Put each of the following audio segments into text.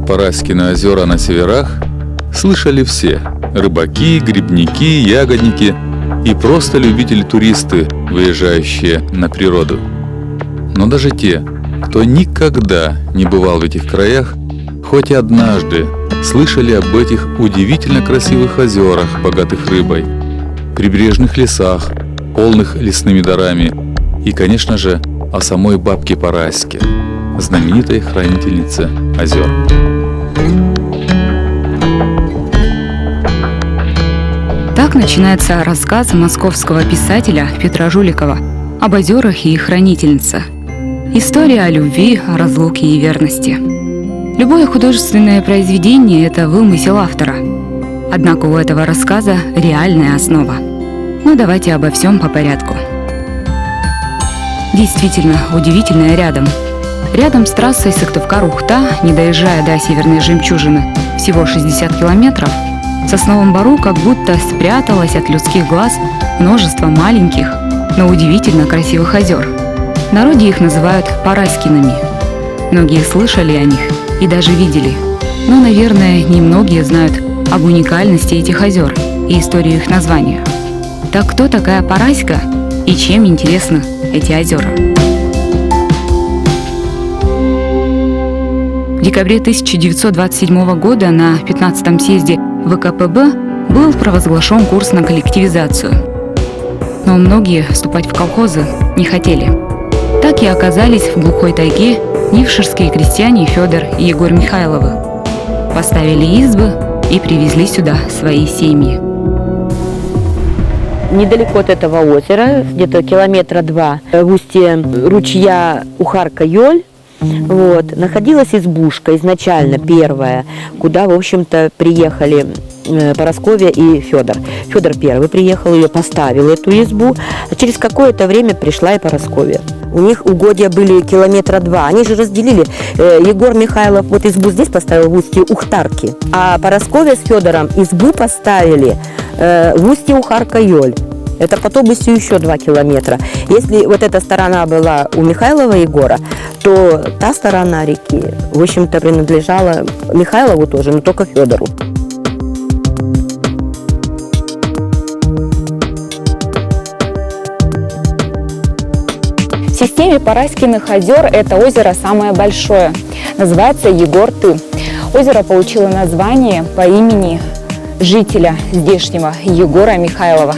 Параськины озера на северах слышали все – рыбаки, грибники, ягодники и просто любители-туристы, выезжающие на природу. Но даже те, кто никогда не бывал в этих краях, хоть и однажды слышали об этих удивительно красивых озерах, богатых рыбой, прибрежных лесах, полных лесными дарами и, конечно же, о самой бабке Параське, знаменитой хранительнице озер. Так начинается рассказ московского писателя Петра Жуликова об озерах и их хранительнице. История о любви, о разлуке и верности. Любое художественное произведение – это вымысел автора. Однако у этого рассказа реальная основа. Но давайте обо всем по порядку. Действительно, удивительное рядом. Рядом с трассой Сыктывкар-Ухта, не доезжая до Северной Жемчужины, всего 60 километров, в Сосновом Бору как будто спряталось от людских глаз множество маленьких, но удивительно красивых озер. В народе их называют Параськиными. Многие слышали о них и даже видели. Но, наверное, немногие знают об уникальности этих озер и историю их названия. Так кто такая Параська и чем интересны эти озера? В декабре 1927 года на 15-м съезде ВКПБ был провозглашен курс на коллективизацию. Но многие вступать в колхозы не хотели. Так и оказались в глухой тайге нивширские крестьяне Федор и Егор Михайловы. Поставили избы и привезли сюда свои семьи. Недалеко от этого озера, где-то километра 2, в устье ручья Ухарка-Йоль, находилась избушка, изначально первая, куда, в общем-то, приехали Парасковья и Федор. Федор первый приехал, ее поставил, эту избу, а через какое-то время пришла и Парасковья. У них угодья были километра 2. Они же разделили. Егор Михайлов избу здесь поставил в устье Ухтарки, а Парасковья с Федором избу поставили в устье Ухарка-Йоль. Это по Тобысю еще 2 километра. Если эта сторона была у Михайлова Егора, то та сторона реки, в общем-то, принадлежала Михайлову тоже, но только Федору. В системе Параськиных озер это озеро самое большое. Называется Егор-Ты. Озеро получило название по имени жителя здешнего Егора Михайлова.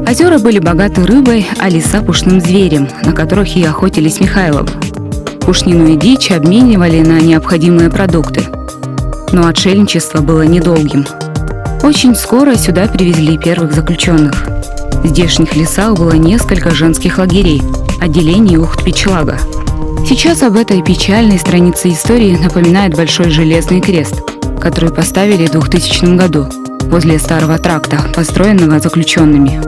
Озера были богаты рыбой, а леса пушным зверем, на которых и охотились Михайловы. Пушнину и дичь обменивали на необходимые продукты. Но отшельничество было недолгим. Очень скоро сюда привезли первых заключенных. В здешних лесах было несколько женских лагерей, отделений Ухт-Печлага. Сейчас об этой печальной странице истории напоминает большой железный крест, который поставили в 2000 году возле старого тракта, построенного заключенными.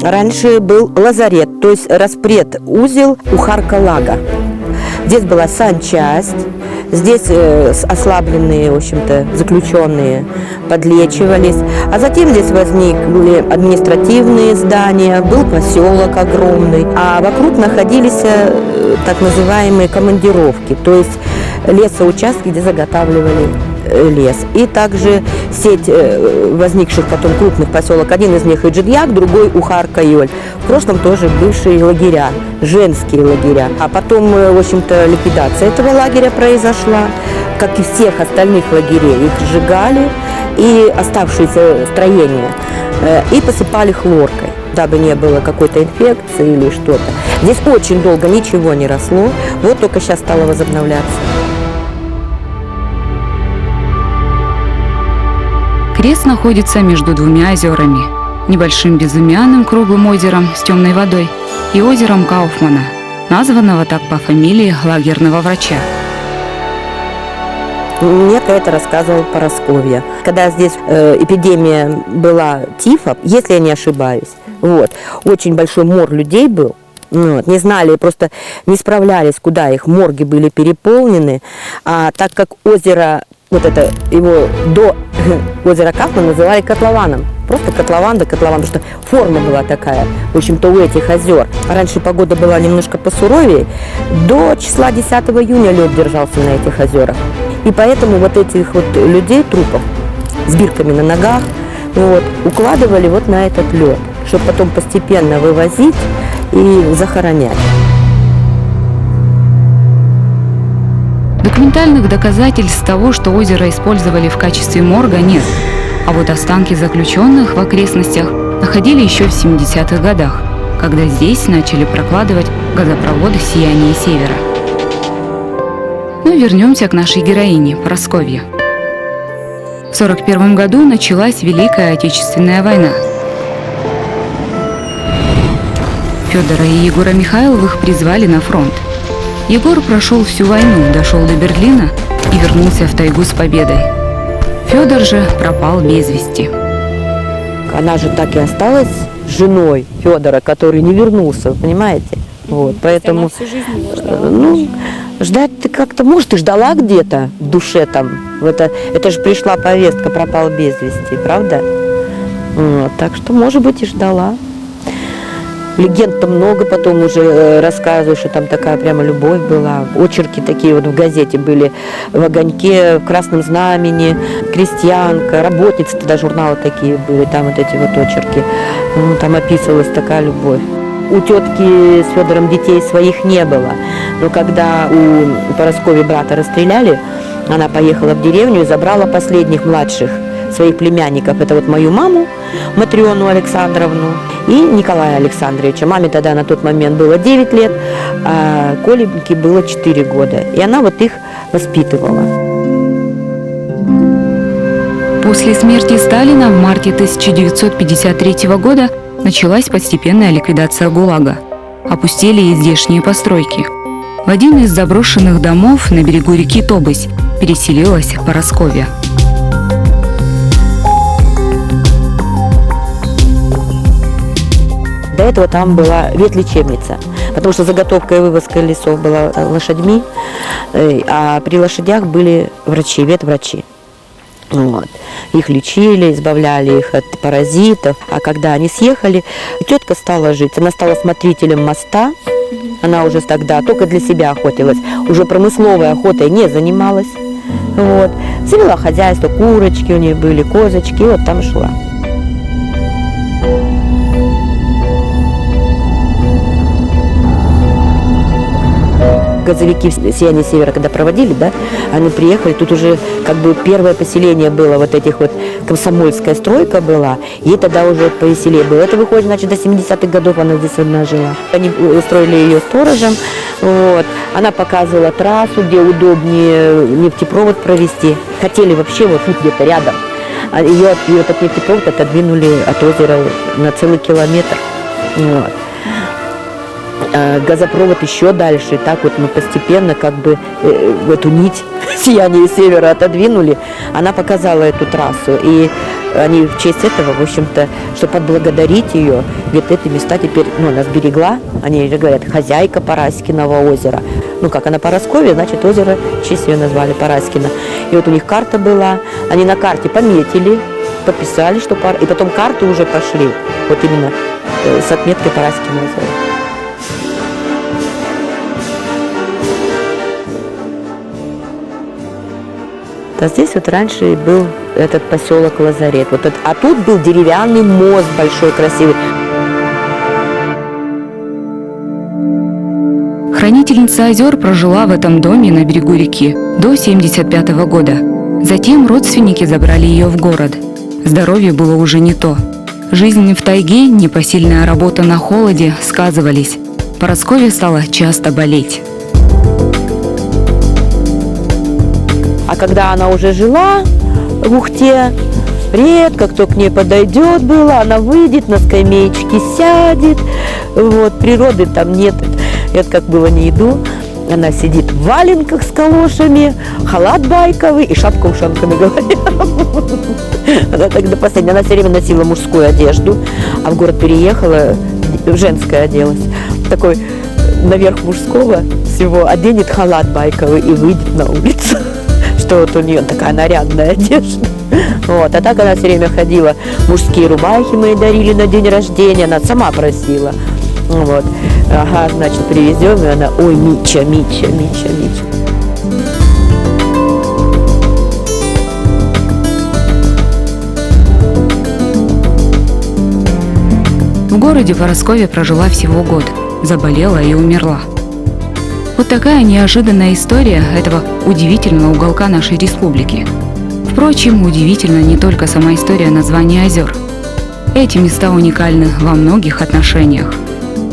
Раньше был лазарет, то есть распредузел Ухарка-Лага. Здесь была санчасть, здесь ослабленные, в общем-то, заключенные подлечивались. А затем здесь возникли административные здания, был поселок огромный, а вокруг находились так называемые командировки, то есть лесоучастки, где заготавливали лес. И также сеть возникших потом крупных поселок. Один из них Иджидьяк, другой Ухарка-Йоль. В прошлом тоже бывшие лагеря, женские лагеря. А потом, в общем-то, ликвидация этого лагеря произошла. Как и всех остальных лагерей, их сжигали и оставшиеся строения и посыпали хлоркой, дабы не было какой-то инфекции или что-то. Здесь очень долго ничего не росло, вот только сейчас стало возобновляться. Крест находится между двумя озерами – небольшим безымянным круглым озером с темной водой и озером Кауфмана, названного так по фамилии лагерного врача. Мне про это рассказывал Парасковья. Когда здесь эпидемия была тифа, если я не ошибаюсь, очень большой мор людей был, не знали, просто не справлялись, куда их, морги были переполнены, а так как озеро, его до озера Кауфмана называли котлованом, просто котлован да котлован, потому что форма была такая, в общем-то, у этих озер. Раньше погода была немножко посуровее, до числа 10 июня лед держался на этих озерах. И поэтому вот этих вот людей, трупов, с бирками на ногах, вот, укладывали вот на этот лед, чтобы потом постепенно вывозить и захоронять. Документальных доказательств того, что озеро использовали в качестве морга, нет. А вот останки заключенных в окрестностях находили еще в 70-х годах, когда здесь начали прокладывать газопроводы «Сияние Севера». Но вернемся к нашей героине, Парасковье. В 1941 году началась Великая Отечественная война. Федора и Егора Михайловых призвали на фронт. Егор прошел всю войну, дошел до Берлина и вернулся в тайгу с победой. Федор же пропал без вести. Она же так и осталась женой Федора, который не вернулся, понимаете? Вот, поэтому, ждать ты как-то, может, и ждала где-то в душе там. Это же пришла повестка, пропал без вести, правда? Вот, так что, может быть, и ждала. Легенд-то много, потом уже рассказывают, что там такая прямо любовь была. Очерки такие вот в газете были, в «Огоньке», в «Красном знамени», «Крестьянка», «Работница», тогда журналы такие были, там вот эти вот очерки. Ну, там описывалась такая любовь. У тетки с Федором детей своих не было, но когда у Парасковьи брата расстреляли, она поехала в деревню и забрала последних младших своих племянников. Это вот мою маму, Матриону Александровну, и Николая Александровича. Маме тогда на тот момент было 9 лет, а Коленьке было 4 года. И она вот их воспитывала. После смерти Сталина в марте 1953 года началась постепенная ликвидация ГУЛАГа. Опустели и здешние постройки. В один из заброшенных домов на берегу реки Тобысь переселилась Парасковья. До этого там была ветлечебница, потому что заготовка и вывозка лесов была лошадьми, а при лошадях были врачи, ветврачи. Вот. Их лечили, избавляли их от паразитов. А когда они съехали, тетка стала жить. Она стала смотрителем моста. Она уже тогда только для себя охотилась. Уже промысловой охотой не занималась. Вот. Завела хозяйство, курочки у нее были, козочки. И вот там шла. Газовики в «Сияние Севера», когда проводили, да, они приехали, тут уже как бы первое поселение было, вот этих вот, комсомольская стройка была, и тогда уже повеселее было. Это выходит, значит, до 70-х годов она здесь одна жила. Они устроили ее сторожем, вот. Она показывала трассу, где удобнее нефтепровод провести. Хотели вообще вот тут где-то рядом. Ее этот нефтепровод отодвинули от озера на целый километр. Вот. Газопровод еще дальше, и так вот мы постепенно как бы эту нить «Сияние Севера» отодвинули. Она показала эту трассу, и они в честь этого, в общем-то, чтобы отблагодарить ее, ведь эти места теперь, она сберегла, они говорят, хозяйка Параськиного озера. Ну как, она Парасковья, значит, озеро, в честь ее назвали Параськино. И вот у них карта была, они на карте пометили, подписали, что и потом карты уже пошли, вот именно с отметкой Параськиного озера. А здесь вот раньше был этот поселок Лазарет. А тут был деревянный мост большой, красивый. Хранительница озер прожила в этом доме на берегу реки до 1975 года. Затем родственники забрали ее в город. Здоровье было уже не то. Жизнь в тайге, непосильная работа на холоде сказывались. Парасковья стала часто болеть. А когда она уже жила в Ухте, редко кто к ней подойдет было, она выйдет, на скамеечке сядет, вот, природы там нет, это как было не иду. Она сидит в валенках с калошами, халат байковый и шапка-ушанка на голове. Она тогда последняя, она все время носила мужскую одежду, а в город переехала, в женское оделась. Такой наверх мужского всего оденет халат байковый и выйдет на улицу. что вот у нее такая нарядная одежда. Вот. А так она все время ходила, мужские рубахи мы ей дарили на день рождения, она сама просила. Вот. Ага, значит, привезем, и она, ой, Митча, Митча, Митча, Митча. В городе Поросковья прожила всего год, заболела и умерла. Вот такая неожиданная история этого удивительного уголка нашей республики. Впрочем, удивительна не только сама история названия озер. Эти места уникальны во многих отношениях.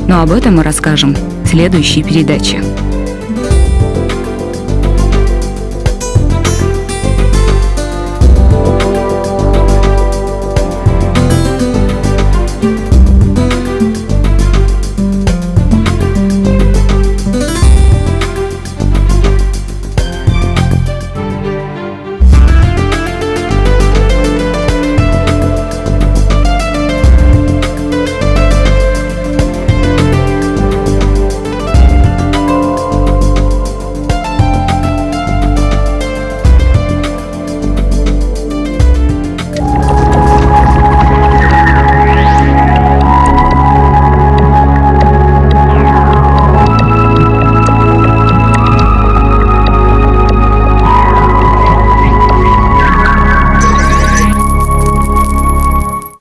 Но об этом мы расскажем в следующей передаче.